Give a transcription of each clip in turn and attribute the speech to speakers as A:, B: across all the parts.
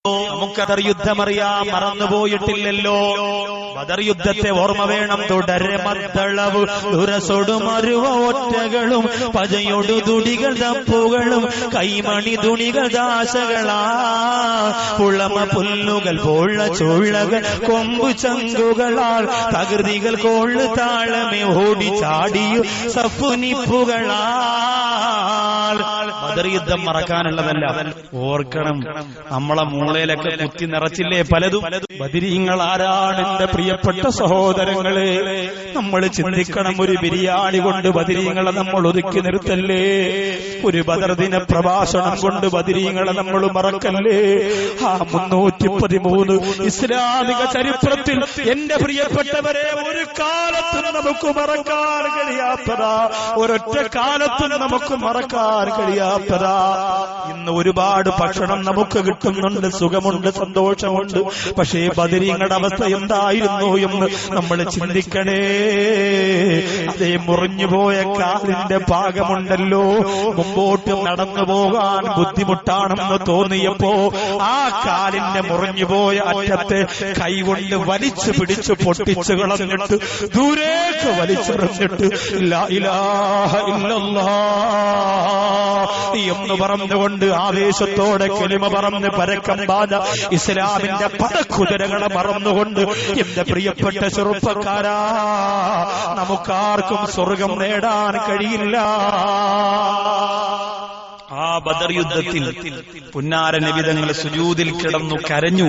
A: നമുക്കതർ യുദ്ധമറിയാം, മറന്നുപോയിട്ടില്ലല്ലോ. ബദർ യുദ്ധത്തെ ഓർമ്മ വേണം. തുടരെ മദ്ദളവ് ദുരസൊടുമരുവ ഒറ്റകളും പജയൊടു തുടികൾ തപ്പുകളും കൈമണി തുണികൾ ദാശകളാ പുളമ പുല്ലുകൾ പോള്ള ചുള്ളകൾ കൊമ്പു ചങ്കുകളാൽ തകൃതികൾ കോള് താളമേ ഓടി ചാടിയു സഫുനിപ്പുകളാ. ബദർ യുദ്ധം മറക്കാനുള്ളതല്ല, ഓർക്കണം. നമ്മളെ മൂളയിലൊക്കെ കുത്തി നിറച്ചില്ലേ പലതും. ബദരീങ്ങൾ ആരാണ് എന്റെ പ്രിയപ്പെട്ട സഹോദരങ്ങളെ? നമ്മൾ ചിന്തിക്കണം. ഒരു ബിരിയാണി കൊണ്ട് ബദരീങ്ങളെ നമ്മൾ ഒതുക്കി നിർത്തല്ലേ? ഒരു ബദർ ദിന പ്രഭാഷണം കൊണ്ട് ബദരീങ്ങളെ നമ്മൾ മറക്കല്ലേ? ആ 313 ഇസ്ലാമിക ചരിത്രത്തിൽ എന്റെ പ്രിയപ്പെട്ടവരെ ഒരു കാലത്തും നമുക്ക് മറക്കാൻ കഴിയാത്തതാ. ഒരൊറ്റ കാലത്തും നമുക്ക് മറക്കാൻ കഴിയാത്തതാ. ഇന്ന് ഒരുപാട് ഭക്ഷണം നമുക്ക് കിട്ടുന്നുണ്ട്, സുഖമുണ്ട്, സന്തോഷമുണ്ട്. പക്ഷേ ബദരീങ്ങളുടെ അവസ്ഥ എന്തായിരുന്നു എന്ന് നമ്മൾ ചിന്തിക്കണേ. അതേ മുറിഞ്ഞുപോയ കാലിന്റെ ഭാഗമുണ്ടല്ലോ, മുമ്പോട്ട് നടന്നു പോകാൻ ബുദ്ധിമുട്ടാണെന്ന് തോന്നിയപ്പോ ആ കാലിന്റെ മുറിഞ്ഞുപോയ അറ്റത്തെ കൈകൊണ്ട് വലിച്ചു പിടിച്ച് പൊട്ടിച്ചു കളഞ്ഞിട്ട് ദൂരേക്ക് വലിച്ചെറിഞ്ഞിട്ട് ലാ ഇലാഹ ഇല്ലല്ലാഹ് എന്ന് പറഞ്ഞുകൊണ്ട് ആവേശത്തോടെ കലിമ പറഞ്ഞ് പരക്കം പാഞ്ഞ ഇസ്ലാമിന്റെ പടക്കുതിരകളെ മറന്നുകൊണ്ട് എന്റെ പ്രിയപ്പെട്ട ചെറുപ്പക്കാരാ, നമുക്കാർക്കും സ്വർഗം നേടാൻ കഴിയില്ല. ആ ബദർ യുദ്ധത്തിൽ പുന്നാര നബിതങ്ങൾ സുജൂദിൽ കിടന്നു കരഞ്ഞു.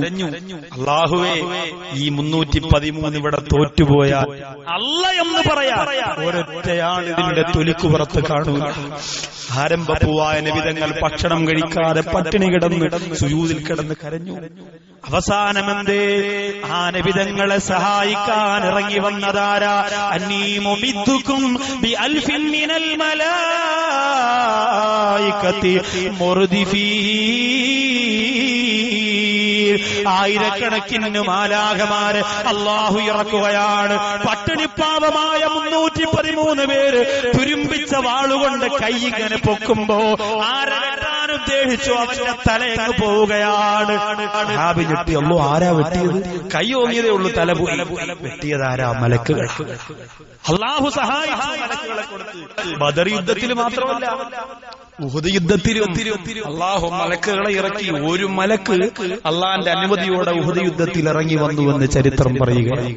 A: അല്ലാഹുവേ, ഈ 313 ഇവിടെ തോറ്റുപോയാൽ അല്ല എന്ന് പറയാ ഒരൊറ്റയാണ് ഇതിന്റെ തൊലിക്കുപുറത്ത് കാണൂല. ആരംഭപ്പൂവായ നബിതങ്ങൾ ഭക്ഷണം കഴിക്കാതെ പട്ടിണി കിടന്ന് സുജൂദിൽ കിടന്ന് കരഞ്ഞു. അവസാനമെന്തേ? ആ നബിതങ്ങളെ സഹായിക്കാൻ ഇറങ്ങി വന്നതാരാ? അന്നീ മുമിദ്ദുകും ബി അൽഫിൻ മിനൽ മലായികതി മുർദിഫീൻ. ആയിരക്കണക്കിന് മാലാഖമാരെ അല്ലാഹു ഇറക്കുകയാണ്. പട്ടിണിപ്പാവമായ 313 പേര് തുരുമ്പിച്ച വാളുകൊണ്ട് കൈ ഇങ്ങനെ പൊക്കുമ്പോ ആരാൻ ഉദ്ദേശിച്ചു അവന്റെ തലയങ്ങ് പോവുകയാണ്. ഞെട്ടിയല്ലോ. ആരാ വെട്ടിയത്? കൈ ഓങ്ങിയതേ ഉള്ളൂ, തല പോയി. വെട്ടിയതാരാ? മലക്കുകൾ. അല്ലാഹു സഹായിച്ചു മലക്കുകളെ കൊടുത്ത്. ബദർ യുദ്ധത്തിൽ മാത്രമല്ല, ഉഹദ് യുദ്ധത്തിലും അല്ലാഹു മലക്കുകളെ ഇറക്കി. ഒരു മലക്ക് അള്ളാന്റെ അനുമതിയോടെ ഉഹദ് യുദ്ധത്തിൽ ഇറങ്ങി വന്നുവെന്ന് ചരിത്രം പറയുകയാണ്.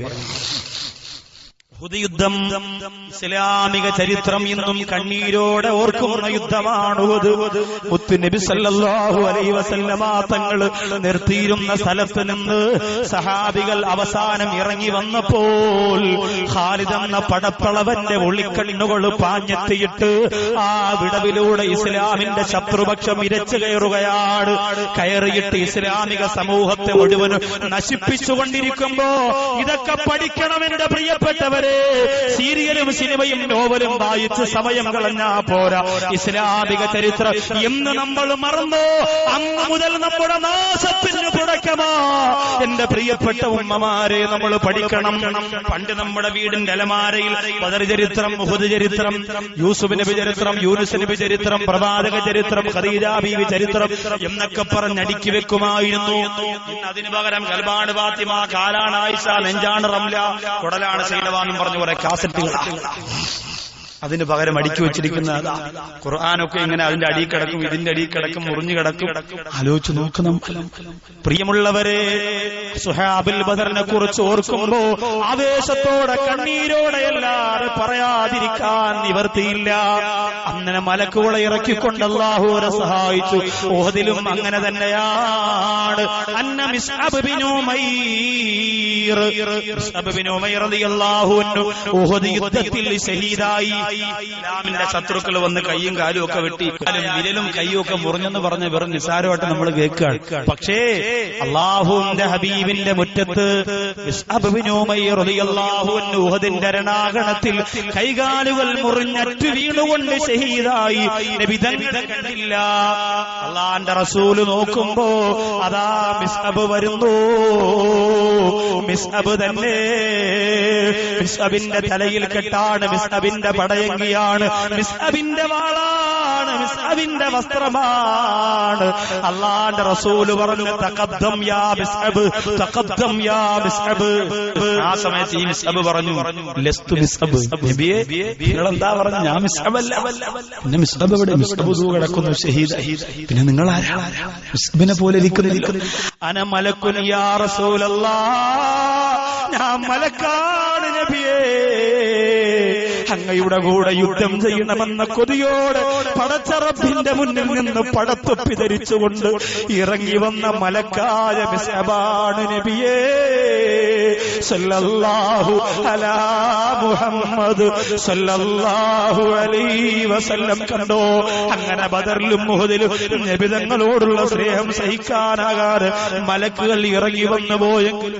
A: ഉഹദ് യുദ്ധം ഇസ്ലാമിക ചരിത്രം ഇന്നും കണ്ണീരോടെ ഓർക്കുന്ന യുദ്ധമാണ്. മുത്തു നബി സല്ലല്ലാഹു അലൈഹി വസല്ലമ തങ്ങൾ നിർത്തിയിരുന്ന സ്ഥലത്ത് നിന്ന് സഹാബികൾ അവസാനം ഇറങ്ങി വന്നപ്പോൾ ഖാലിദ് എന്ന പടപ്പളവന്റെ ഒളിക്കണ്ണുകൾ പാഞ്ഞെത്തിയിട്ട് ആ വിടവിലൂടെ ഇസ്ലാമിന്റെ ശത്രുപക്ഷം ഇരച്ചു കയറുകയാണ്. കയറിയിട്ട് ഇസ്ലാമിക സമൂഹത്തെ മുഴുവനും നശിപ്പിച്ചുകൊണ്ടിരിക്കുമ്പോ ഇതൊക്കെ പഠിക്കണം എന്റെ പ്രിയപ്പെട്ടവരെ. സീരിയലും സിനിമയും നോവലും വായിച്ച് സമയം കളഞ്ഞാ പോരാ. ഇസ്ലാമിക ചരിത്രം എന്ന് നമ്മൾ മറന്നോ അന്ന് മുതൽ നമ്മുടെ നാശത്തിന് തുടക്കമാ. എന്റെ പ്രിയപ്പെട്ട ഉമ്മമാരെ, നമ്മൾ പഠിക്കണം. പണ്ട് നമ്മുടെ വീടിന്റെ അലമാരയിൽ ബദർ ചരിത്രം, ഉഹദ് ചരിത്രം, യൂസുഫ് നബി ചരിത്രം, യൂനുസ് നബി ചരിത്രം, പ്രവാചക ചരിത്രം, ഖദീജ ബീവി ചരിത്രം എന്നൊക്കെ പറഞ്ഞടുക്കി വെക്കുമായിരുന്നു. അതിനു പകരം കൽബാണ് ഫാത്തിമ, കാലാണ് ആയിഷ, നെഞ്ചാണ് റംല, കുടലാണ് സൈനവാനും പറഞ്ഞ കുറെ കാസറ്റുകളാണ്. അതിന് പകരം അടുക്കി വെച്ചിരിക്കുന്ന ഖുർആനൊക്കെ ഇങ്ങനെ അതിന്റെ അടിയിൽ കിടക്കും, ഇതിന്റെ അടിയിൽ കിടക്കും, മുറിഞ്ഞു കിടക്കും. ആലോചിച്ച് നോക്കണം പ്രിയമുള്ളവരെ. സുഹാബുൽ ബദറിനെ കുറിച്ച് ഓർക്കുമ്പോ ആവേശത്തോടെ കണ്ണീരോടെ എല്ലാവരും പറയാതിരിക്കാൻ നിവർത്തിയില്ല. അങ്ങനെ മലക്കുകളെ ഇറക്കിക്കൊണ്ട് അല്ലാഹു അവരെ സഹായിച്ചു. ഉഹദിലും അങ്ങനെ തന്നെയാണ്. അന്ന മിസ്അബ് ബിൻ ഉമൈർ റളിയല്ലാഹു അൻഹു ഉഹദ് യുദ്ധത്തിൽ ഷഹീദായി. ഇസ്ലാമിന്റെ ശത്രുക്കൾ വന്ന് കയ്യും കാലും ഒക്കെ വെട്ടി, വിരലും കയ്യും ഒക്കെ മുറിഞ്ഞെന്ന് പറഞ്ഞ് വെറും നിസാരമായിട്ട് നമ്മൾ കേൾക്കുകയാണ്. പക്ഷേ അല്ലാഹുവിന്റെ ഹബീബിന്റെ മുറ്റത്ത് മിസ്അബ് ബിൻ ഉമൈർ റളിയല്ലാഹു അൻഹു ഉഹദിന്റെ രണാകണത്തിൽ കൈകാലുകൾ മുറിഞ്ഞറ്റു വീണുകൊണ്ട് ഷഹീദായി. നബി തന്നെ കണ്ടില്ല. അല്ലാഹുവിന്റെ റസൂൽ നോക്കുമ്പോ അതാ മിസ്അബ് വരുന്നു. മിസ്അബ് തന്നെ. മിസ്അബിന്റെ തലയിൽ കെട്ടാണ് മിസ്അബിന്റെ പടയ പടയങ്കിയാണ്, മിസ്അബിന്റെ വാളാണ്, മിസ്അബിന്റെ വസ്ത്രമാണ്. അള്ളാന്റെ റസൂല് പറഞ്ഞു തഖദ്ദം യാ മിസ്അബ്, തഖദ്ദം യാ മിസ്അബ്. ആ സമയത്ത് ഈ മിസ്അബ് പറഞ്ഞു ലസ്തു മിസ്അബ്, നബിയേ നിങ്ങൾ എന്താ പറഞ്ഞു? ഞാൻ മിസ്അബല്ല. പിന്നെ മിസ്അബ് എവിടെ? മിസ്അബ് കിടക്കുന്നു ഷഹീദ്. പിന്നെ നിങ്ങൾ ആരാ? മിസ്അബിനെ പോലെ ഇരിക്കുന്നില്ല. അന മലക്കുൻ യാ റസൂലല്ലാഹ്, ഞാൻ മലക്കാണ് നബിയേ. അങ്ങയുടെ കൂടെ യുദ്ധം ചെയ്യണമെന്ന കൊതിയോടെ പടച്ച റബ്ബിന്റെ മുന്നിൽ നിന്ന് പടത്തൊപ്പി ധരിച്ചുകൊണ്ട് ഇറങ്ങി വന്ന മലക്കായ മിസ്അബാണ് നബിയേ. സല്ലല്ലാഹു അലാ മുഹമ്മദ് സല്ലല്ലാഹു അലൈഹി വസല്ലം. കണ്ടോ, അങ്ങനെ ബദറിലും ഉഹദിലും നബി തങ്ങളോടുള്ള സ്നേഹം സഹിക്കാനാകാതെ മലക്കുകൾ ഇറങ്ങി വന്നു പോയെങ്കിൽ